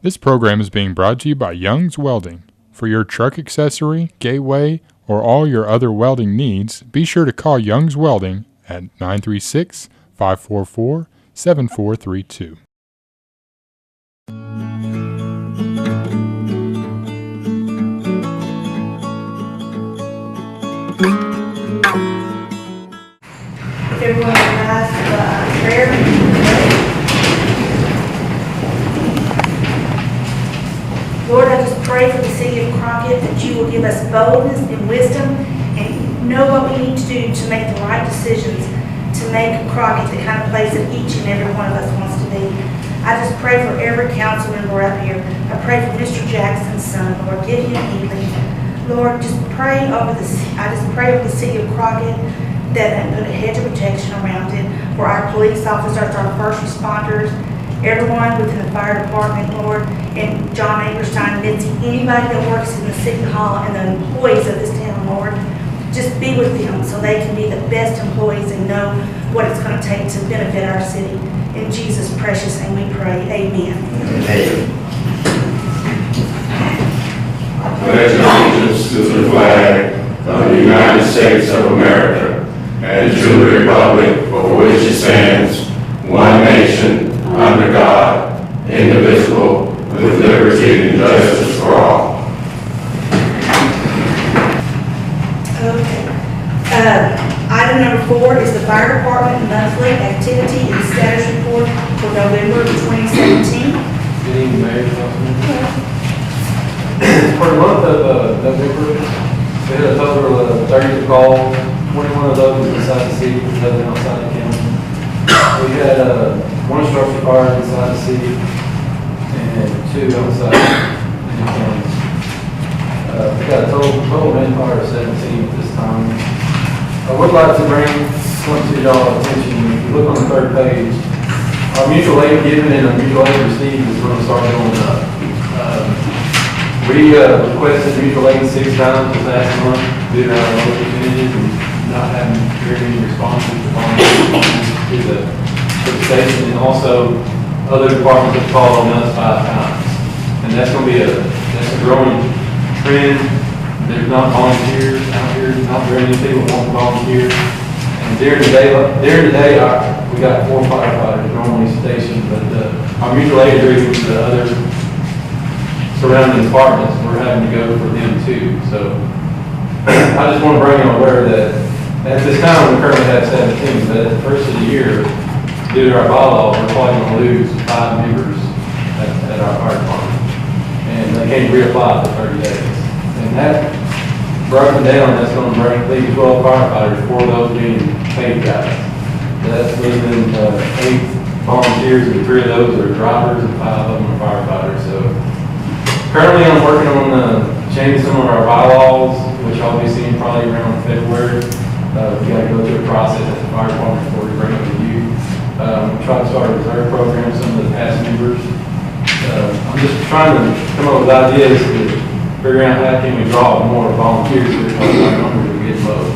This program is being brought to you by Young's Welding. For your truck accessory, gateway, or all your other welding needs, be sure to call Young's Welding at 936-544-7432. If everyone would ask prayer. Lord, I just pray for the city of Crockett that you will give us boldness and wisdom and know what we need to do to make the right decisions to make Crockett the kind of place that each and every one of us wants to be. I just pray for every council member up here. I pray for Mr. Jackson's son, Lord, give him healing. Lord, just pray over I just pray over the city of Crockett that and put a hedge of protection around it for our police officers, our first responders, everyone within the fire department, Lord, and John Aberstein, Mitzi, anybody that works in the city hall and the employees of this town, Lord, just be with them so they can be the best employees and know what it's going to take to benefit our city. In Jesus' precious name we pray. Amen. Amen. I pledge allegiance to the flag of the United States of America and to the republic for which it stands, one nation, under God, indivisible, with liberty and justice for all. Okay. Item number 4 is the fire department monthly activity and status report for November 2017. Good evening, Mayor. For the month of November, we had a total of 30 calls. 21 of those were inside the city, 11 outside the county. We had one structure fire inside the city and 2 outside the county. We got a total manpower of 17 at this time. I would like to bring something to y'all's attention. If you look on the 3rd page, our mutual aid given and our mutual aid received is going to start going up. We requested mutual aid 6 times this last month due to our low percentages and not having very many responses to the station, and also other departments have called on us 5 times. And that's going to be that's a growing trend. There's not volunteers out here, not very many people want to volunteer. And during the day, we got 4 firefighters normally stationed, but our mutual aid agreement with the other surrounding departments, we're having to go for them too. So I just want to bring you aware that at this time we currently have 17, but at the first of the year, due to our bylaws, we're probably going to lose 5 members at our fire department. And they can't reapply for 30 days. And that broken down, that's going to leave 12 firefighters, 4 of those being paid guys. That's leaving 8 volunteers, and 3 of those are drivers and 5 of them are firefighters. So currently I'm working on changing some of our bylaws, which I'll be seeing probably around February. We got to go through a process at the fire department before we bring it to you. Try to start a reserve program, some of the past members. I'm just trying to come up with ideas to figure out how can we draw more volunteers because our numbers are getting low.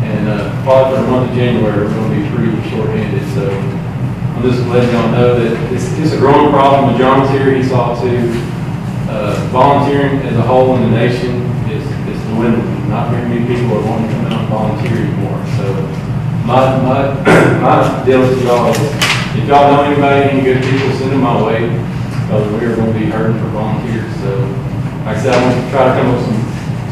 And probably for the month of January, we're going to be pretty short-handed. So I'm just letting y'all know that it's a growing problem. When John's here, he saw it too. Volunteering as a whole in the nation is dwindling. Not very many people are wanting to come out and volunteer anymore. So my deal to y'all is, if y'all know anybody, any good people, send them my way, because we are going to be hurting for volunteers. So, like I said, I want to try to come up with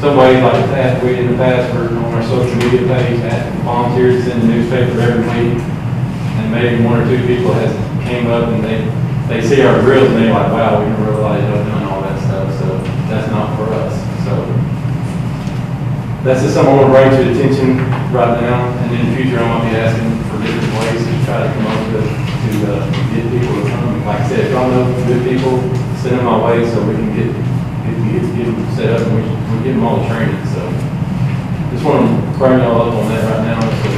some ways, like that we in the past were on our social media page, asking volunteers to send the newspaper every week, and maybe 1 or 2 people has came up and they see our drills and they're like, wow, we didn't realize y'all doing all that stuff. So that's not for us. So that's just something I want to bring to your attention right now, and in the future I might be asking for different ways to try to come up with to get people to come. Like I said, if y'all know good people, send them my way so we can get them set up and we get them all the training. So just want to bring y'all up on that right now. So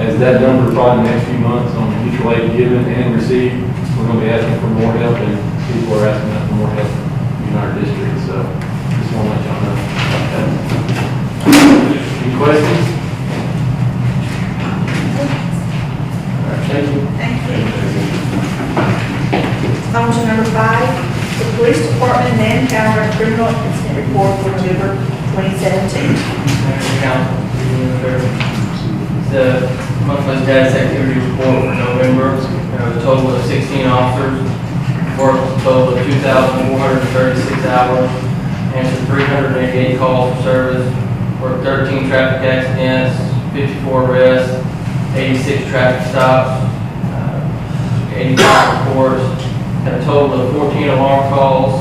as that number probably in the next few months on mutual aid given and received, we're going to be asking for more help, and people are asking us for more help in our district. So just want to let y'all know about that. Any questions? All right, thank you. Thank you. On to number 5, The police department then encountered a criminal incident report for November 2017. Mayor and Council, the monthly status activity report for November. There was a total of 16 officers, worked a total of 2,436 hours, answered 388 calls for service, worked 13 traffic accidents, 54 arrests, 86 traffic stops, 85 reports, had a total of 14 alarm calls,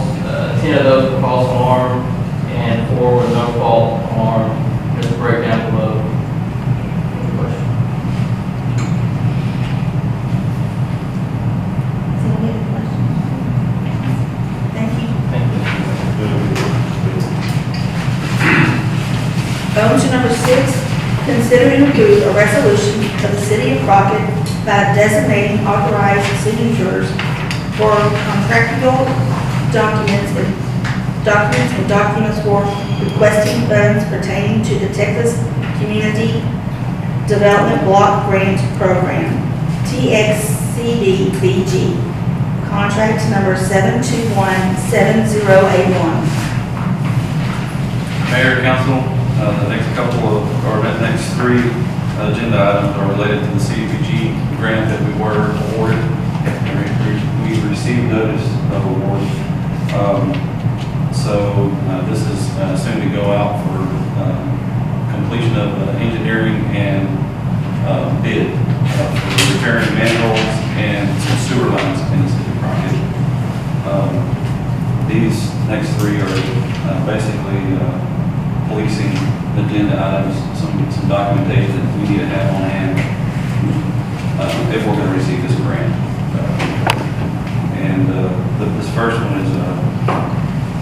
10 of those were false alarm, and 4 were no fault alarm. There's a breakdown below. Any questions? Does anybody have questions? Thank you. Thank you. On to number 6, consider and approve a resolution of the city of Crockett by designating authorized signatures for contractual documents for requesting funds pertaining to the Texas Community Development Block Grant Program, TXCDBG, contract number 7217081. Mayor, Council, the next 3 agenda items are related to the CDBG grant that we were awarded. We received notice of award. This is soon to go out for completion of engineering and bid for repairing manholes and some sewer lines in the city of Crockett. These next 3 are basically policing agenda items, some documentation that we need to have on hand if we're going to receive this grant. This first one is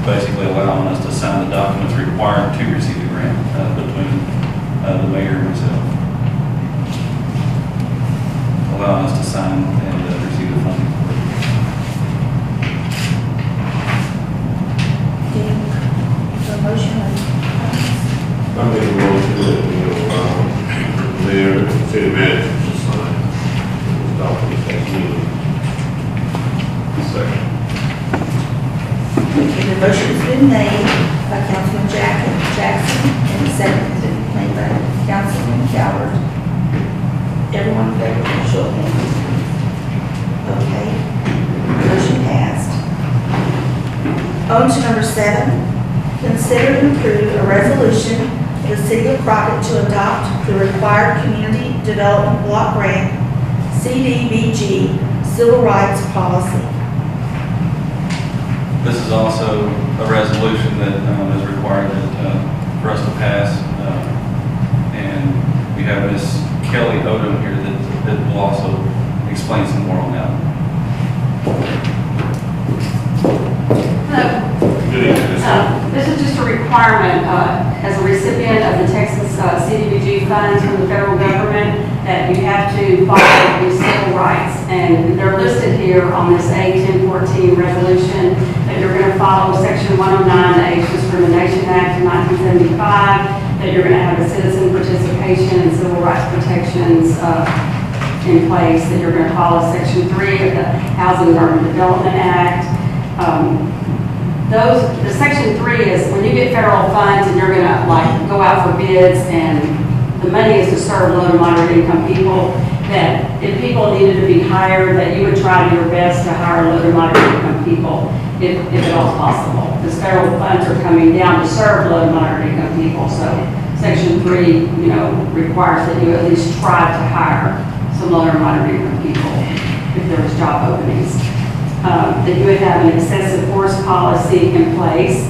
basically allowing us to sign the documents required to receive the grant between the mayor and myself. Allowing us to sign and receive the funding. The motion of I make a motion that mayor and city manager to sign this document as needed. Second. The motion has been made by Councilman Jackson and seconded by Councilman Calvert. Everyone in favor, show of hands. Okay, motion passed. On to number 7, consider and approve a resolution of the city of Crockett to adopt the required Community Development Block Grant, CDBG, civil rights policy. This is also a resolution that is required for us to pass. And we have Ms. Kelly Odom here that will also explain some more on that. Good evening. This is just a requirement as a recipient of the Texas CDBG funds from the federal government that you have to follow these civil rights. And they're listed here on this A-1014 resolution that you're going to follow Section 109, the Age Discrimination Act of 1975, that you're going to have a citizen participation and civil rights protections in place, that you're going to follow Section 3 of the Housing and Urban Development Act. The Section 3 is when you get federal funds and you're going to go out for bids, and the money is to serve low to moderate income people, that if people needed to be hired, that you would try your best to hire low to moderate income people if at all possible. Because federal funds are coming down to serve low to moderate income people. So Section 3, requires that you at least try to hire some low to moderate income people if there was job openings. That you would have an excessive force policy in place.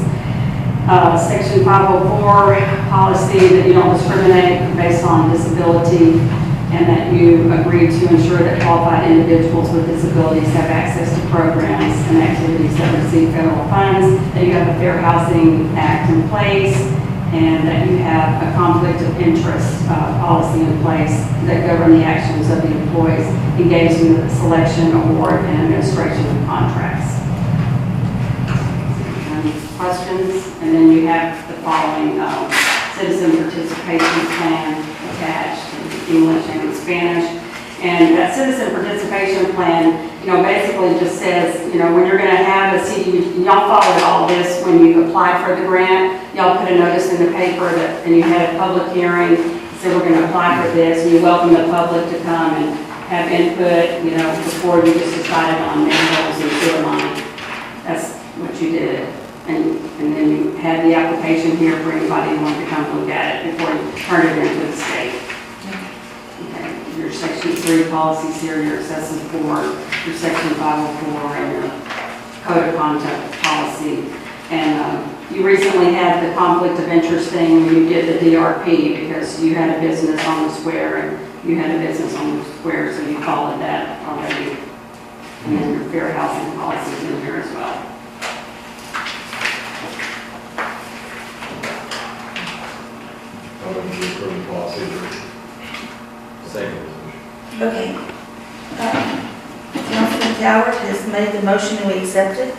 Section 504 policy that you don't discriminate based on disability, and that you agree to ensure that qualified individuals with disabilities have access to programs and activities that receive federal funds, that you have a Fair Housing Act in place, and that you have a conflict of interest policy in place that govern the actions of the employees engaged in the selection, award, and administration of contracts. Questions? And then you have the following citizen participation plan attached in English and in Spanish. And that citizen participation plan basically just says, when you're gonna have a y'all followed all this when you applied for the grant. Y'all put a notice in the paper and you had a public hearing, said we're gonna apply for this, and you welcome the public to come and have input, before you just decided on manholes and sewer line. That's what you did. And then you had the application here for anybody who wanted to come look at it before you turned it into the state. Okay. Your section 3 policies here, your excessive 4, your section 504, and your code of conduct policy. And you recently had the conflict of interest thing when you did the DRP because you had a business on the square and you had a business on the square, so you followed that already. And then your fair housing policy is in here as well. Okay. Councilman Coward has made the motion and we accept it.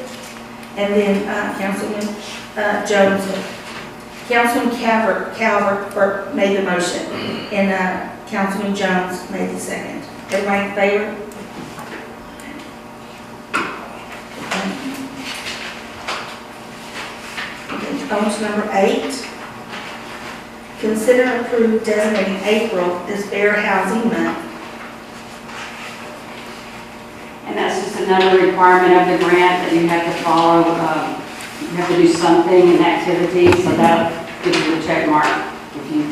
And then Councilman Jones, Councilman Calvert made the motion. And Councilman Jones made the second. Everybody in favor? Okay, on to number 8. Consider and approve designating April as Fair Housing Month. And that's just another requirement of the grant that you have to follow. You have to do something, an activity, so that gives you a check mark if you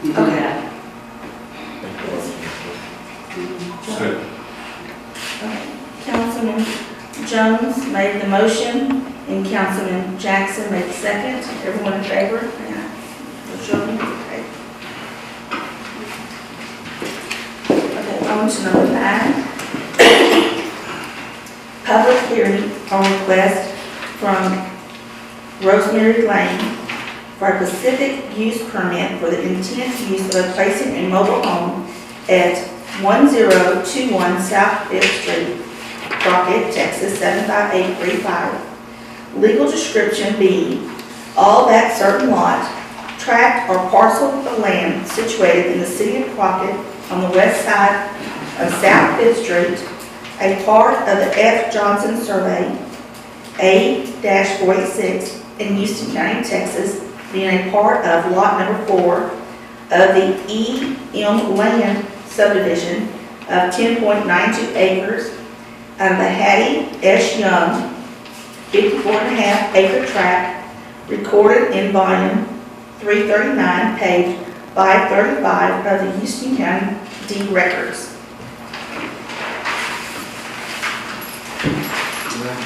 do that. Good. Okay. Councilman Jones made the motion and Councilman Jackson made the second. Everyone in favor? Yeah. Okay. Okay, on to number 9. Public hearing on request from Rosemary Lane for a specific use permit for the intended use of placing a mobile home at 1021 South 5th Street, Crockett, Texas 75835. Legal description being all that certain lot, tract or parcel of land situated in the city of Crockett on the west side of South 5th Street, a part of the F. Johnson Survey, A-46 in Houston County, Texas, being a part of lot number 4 of the E.M. Land subdivision of 10.92 acres of the Hattie S. Young 54.5 acre tract recorded in volume 339, page 535 of the Houston County deed records.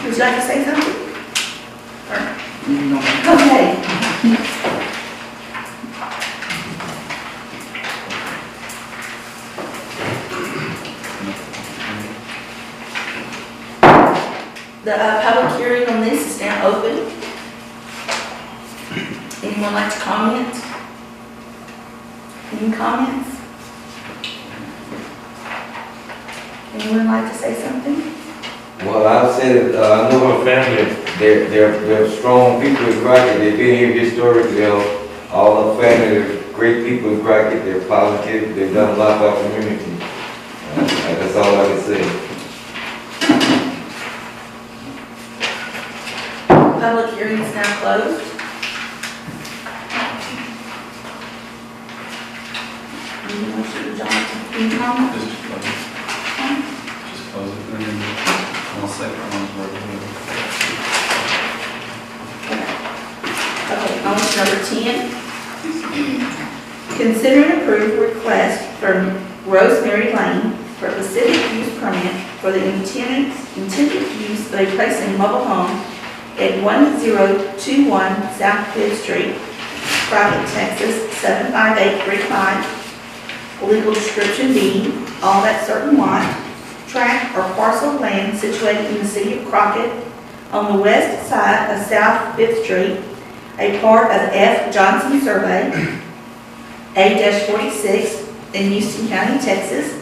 Would you like to say something? Okay. The public hearing on this is now open. Anyone like to comment? Any comments? Anyone like to say something? Well, I'll say that I know her family, they're strong people in Crockett. They've been here historically. All her family, they're great people in Crockett. They're positive. They've done a lot for our community. That's all I can say. Public hearing is now closed. Any comment? Just close it, and then I'll second one's work. Okay, on to number 10. Consider and approve request from Rosemary Lane for a specific use permit for the intended use of a placing mobile home at 1021 South 5th Street, Crockett, Texas 75835. Legal description being all that certain lot, tract or parcel of land situated in the city of Crockett on the west side of South 5th Street, a part of the F. Johnson Survey, A-46 in Houston County, Texas,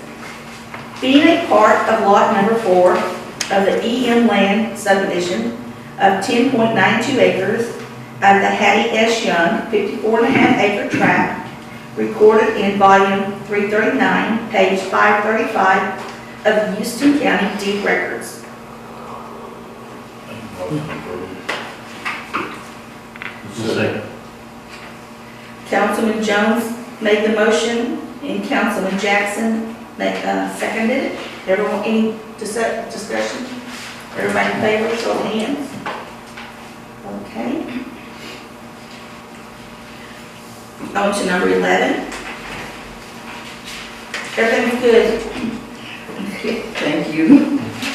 being a part of lot number 4 of the E.M. Land subdivision of 10.92 acres of the Hattie S. Young 54.5 acre tract recorded in volume 339, page 535 of Houston County deed records. Second. Councilman Jones made the motion and Councilman Jackson seconded it. Everyone, any discussion? Everybody in favor, show of hands. Okay. On to number 11. Everything's good. Thank you.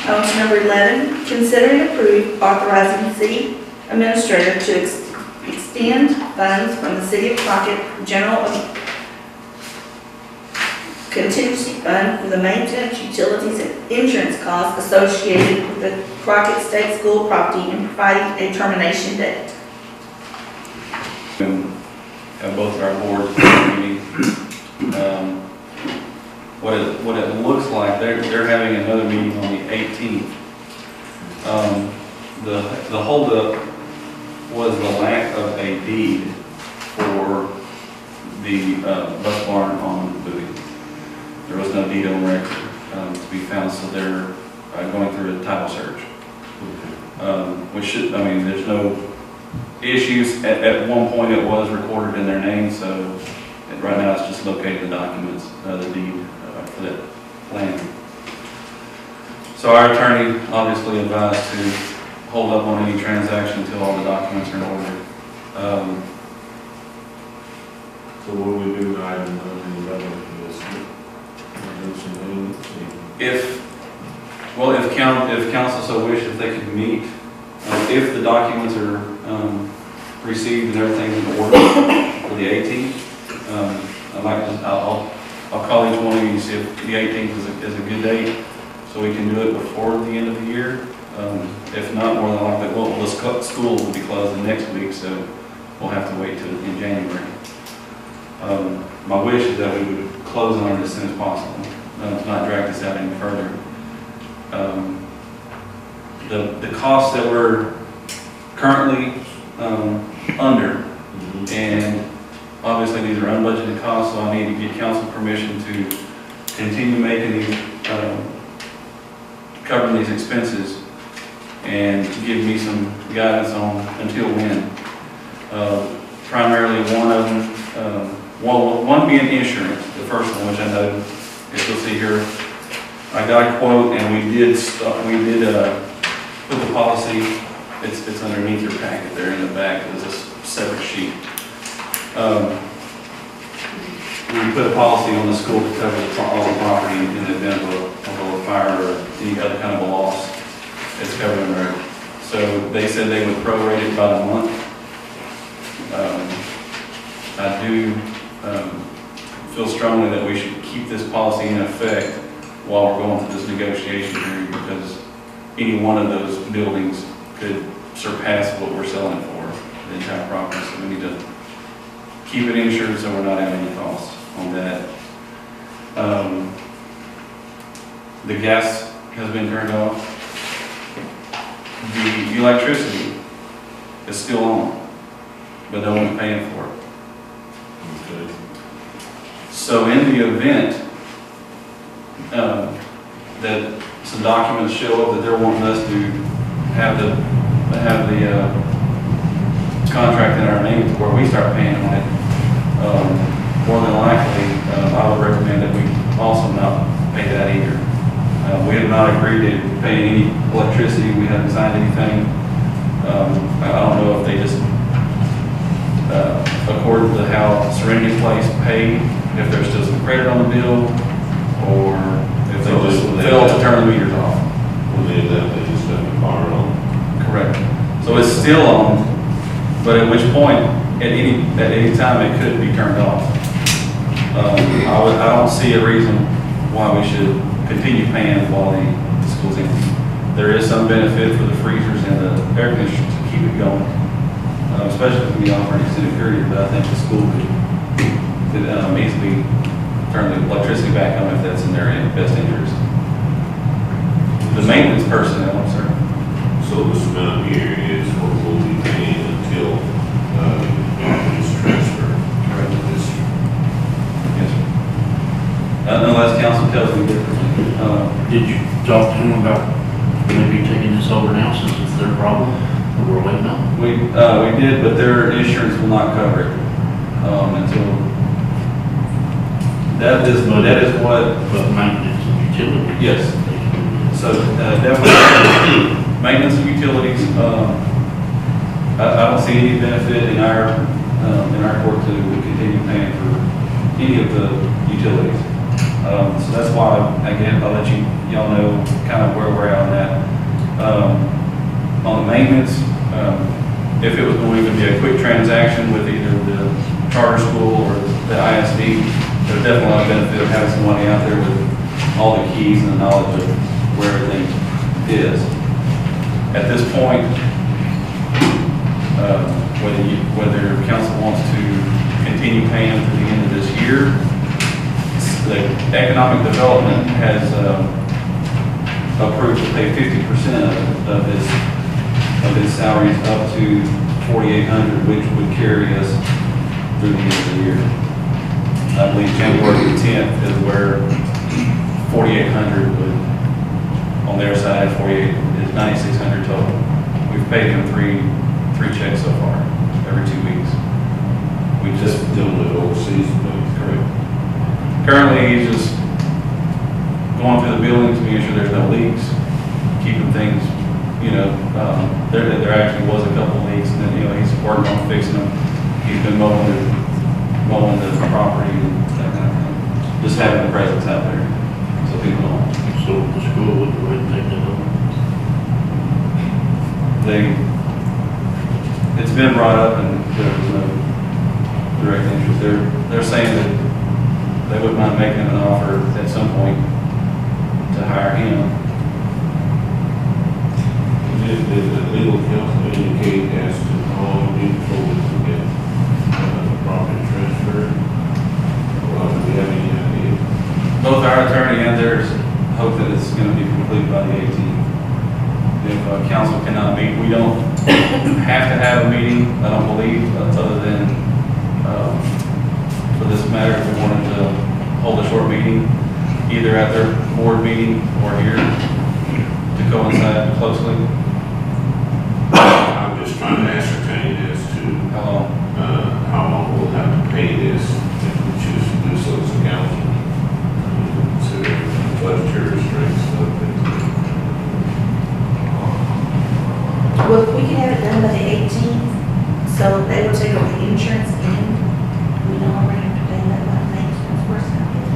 On to number 11, consider and approve authorizing the city administrator to extend funds from the City of Crockett General Contingency Fund for the maintenance, utilities, and insurance costs associated with the Crockett State School property and providing a termination date. Have both of our boards meeting. What it looks like, they're having another meeting on the 18th. The holdup was the lack of a deed for the bus barn on the building. There was no deed on record to be found, so they're going through a title search. Which should, I mean, there's no issues. At one point it was recorded in their name, so right now it's just locating the documents, the deed for that plan. So our attorney obviously advised to hold up on any transaction until all the documents are in order. So what do we do, item 11, If council so wishes, if they could meet, if the documents are received and everything's in order for the 18th, I'll call each one of you and see if the 18th is a good date, so we can do it before the end of the year. If not, more than likely, well, the school will be closed the next week, so we'll have to wait till in January. My wish is that we would close on it as soon as possible, not drag this out any further. The costs that we're currently under, and obviously these are unbudgeted costs, so I need to get council permission to continue making these, covering these expenses, and give me some guidance on until when. Primarily one of them, one being insurance, the first one, which I know, if you'll see here, I got a quote, and we did put the policy, it's underneath your packet there in the back, there's a separate sheet. We put a policy on the school to cover all the property in the event of a fire or any other kind of a loss. It's covered under it. So they said they would prorate it by a month. I do feel strongly that we should keep this policy in effect while we're going through this negotiation period, because any one of those buildings could surpass what we're selling for, the entire property. So we need to keep it insured so we're not having any costs on that. The gas has been turned off. The electricity is still on, but no one's paying for it. Okay. So in the event that some documents show up that they're wanting us to have the contract in our name to where we start paying on it, more than likely, I would recommend that we also not pay that either. We have not agreed to pay any electricity. We haven't signed anything. I don't know if they just, according to how Serenity Place paid, if there's still some credit on the bill, or if they just fail to turn the meters off. Well, then they just have to power on. Correct. So it's still on, but at which point, at any time, it could be turned off. I don't see a reason why we should continue paying while the school's empty. There is some benefit for the freezers and the air conditioners to keep it going, especially if we offer an extended period, but I think the school could easily turn the electricity back on if that's in their best interest. The maintenance personnel, sir. So this amount here is what we'll be paying until this transfer. Correct. Yes, sir. Unless council tells me differently. Did you talk to them about maybe taking this over now since it's their problem? Or we're waiting on? We did, but their insurance will not cover it, until, that is what, But maintenance and utilities? yes. So, definitely, maintenance and utilities, I don't see any benefit in our court to continue paying for any of the utilities. So that's why, again, I'll let y'all know kind of where we're at on that. On the maintenance, if it was going to be a quick transaction with either the charter school or the ISD, there's definitely a lot of benefit of having somebody out there with all the keys and the knowledge of where everything is. At this point, whether council wants to continue paying to the end of this year, the economic development has approved to pay 50% of his salaries up to $4,800, which would carry us through the end of the year. I believe January 10th is where 4,800 would, on their side, 48 is 9,600 total. We've paid him three checks so far, every 2 weeks. We just dealing with overseas, correct. Currently, he's just going through the buildings, making sure there's no leaks, keeping things, there actually was a couple of leaks, and then, he's working on fixing them. He's been mowing the property and that kind of thing. Just having the presence out there, so people know. So the school would go ahead and take that over? It's been brought up and there was no direct interest. They're saying that they wouldn't mind making him an offer at some point to hire him. Did the legal counsel indicate as to how long before we can get the property transferred? Or do we have any idea? Both our attorney and theirs hope that it's going to be completed by the 18th. If council cannot meet, we don't have to have a meeting, I don't believe, other than for this matter, if we wanted to hold a short meeting, either at their board meeting or here to coincide closely. I'm just trying to ascertain as to how long we'll have to pay this if we choose to do so as a council. To budgetary restraints and other things. Well, if we can have it done by the 18th, so they will take over the insurance in, we no longer have to pay that much maintenance for something.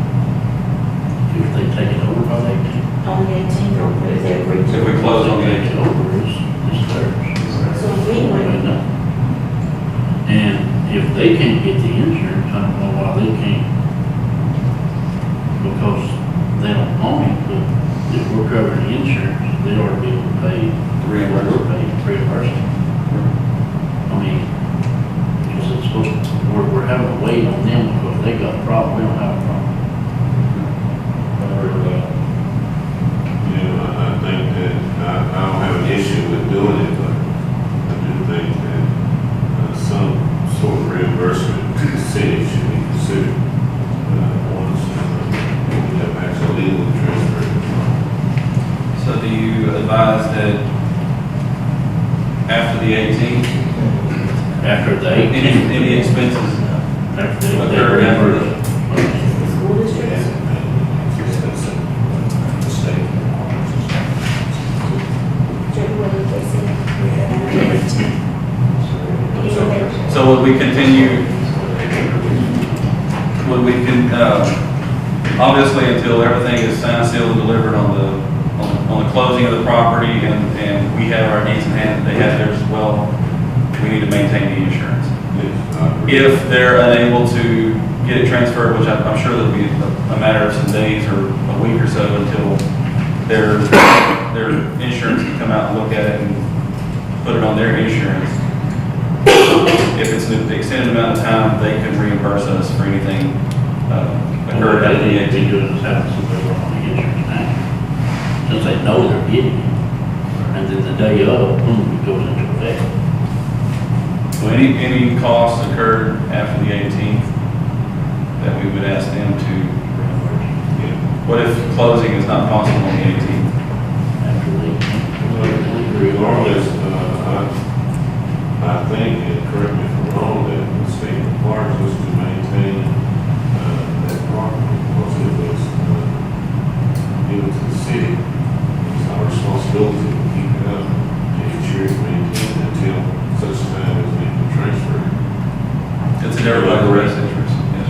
If they take it over by the 18th? On the 18th, or if they agree to. If we close on the Take it 18th. over is theirs. So we would, And if they can't get the insurance, I don't know why they can't. Because they don't own it, but if we're covering the insurance, they ought to be able to pay Reimburse. we're paying reimbursement. I mean, because it's supposed to, we're having to wait on them because they got a problem, we don't have a problem. I think that I don't have an issue with doing it, but I do think that some sort of reimbursement to the city should be considered once we have actually legally transferred the property. So do you advise that after the 18th, After the 18th. any expenses After they occur after the, the school districts. What did they say? so would we continue, obviously until everything is signed, sealed, and delivered on the closing of the property and we have our needs in hand, they have theirs as well, we need to maintain the insurance. If they're unable to get it transferred, which I'm sure that'll be a matter of some days or a week or so until their insurance can come out and look at it and put it on their insurance. If it's an extended amount of time, they can reimburse us for anything occurred after the They 18th. doing this happens if they were on the insurance now. Since they know they're getting it. And then the day of, boom, it goes into effect. So any costs occurred after the 18th that we would ask them to reimburse. What if closing is not possible on the 18th? After they. Regardless, I think, and correct me if I'm wrong, that the state requires us to maintain that property because it was given to the city. It's our responsibility to keep it up and ensure it's maintained until such time as we can transfer it. It's in everybody's best interest, yes.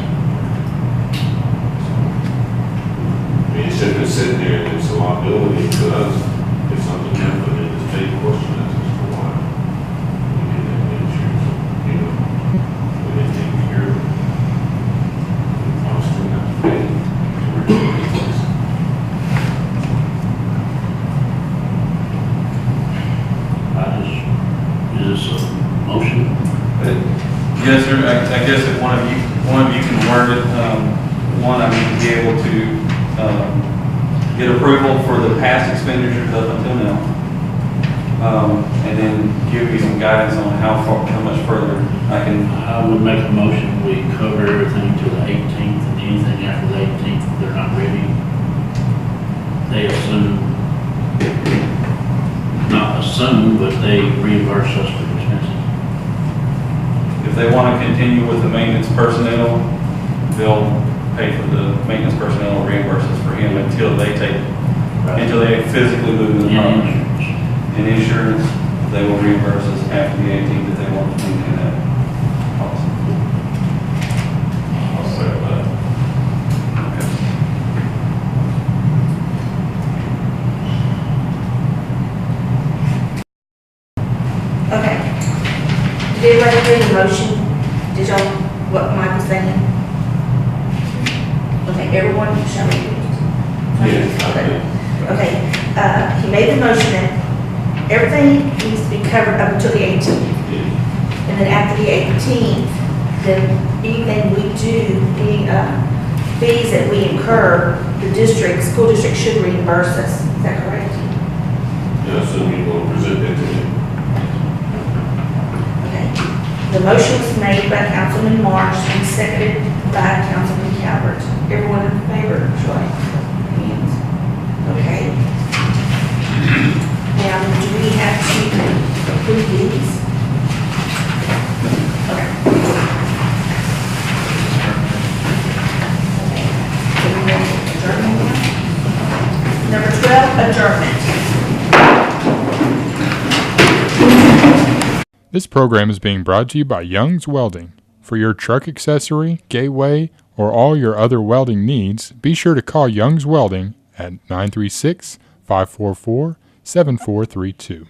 I mean, it should have been sitting there and it's a liability to us if something happened in the state question as to why we didn't have insurance, you know, we didn't take care of it. I'll still have to pay to replace this. Is this a motion? Yes, sir, I guess if one of you can word it, one, I need to be able to, get approval for the past expenditures up until now. And then give you some guidance on how much further I can. I would make a motion, we cover everything to the 18th, and anything after the 18th, if they're not ready. They not assume, but they reimburse us for expenses. If they want to continue with the maintenance personnel, they'll pay for the maintenance personnel and reimburse us for him until they physically move in the property. And insurance, they will reimburse us after the 18th if they want to maintain that policy. I'll say that. Okay. Did everybody hear the motion? Did y'all, what Mike was saying? Okay, everyone, shall we? Okay, he made the motion that everything needs to be covered up until the 18th. And then after the 18th, then anything we do, any fees that we incur, the school district should reimburse us. Is that correct? Yeah, so we will present that to him. Okay. The motion was made by Councilman Marsh and seconded by Councilman Calvert. Everyone in favor, Troy? Hands. Okay. Now, do we have to approve these? Okay. So we have adjournment. Number 12, adjournment. This program is being brought to you by Young's Welding. For your truck accessory, gateway, or all your other welding needs, be sure to call Young's Welding at 936-544-7432.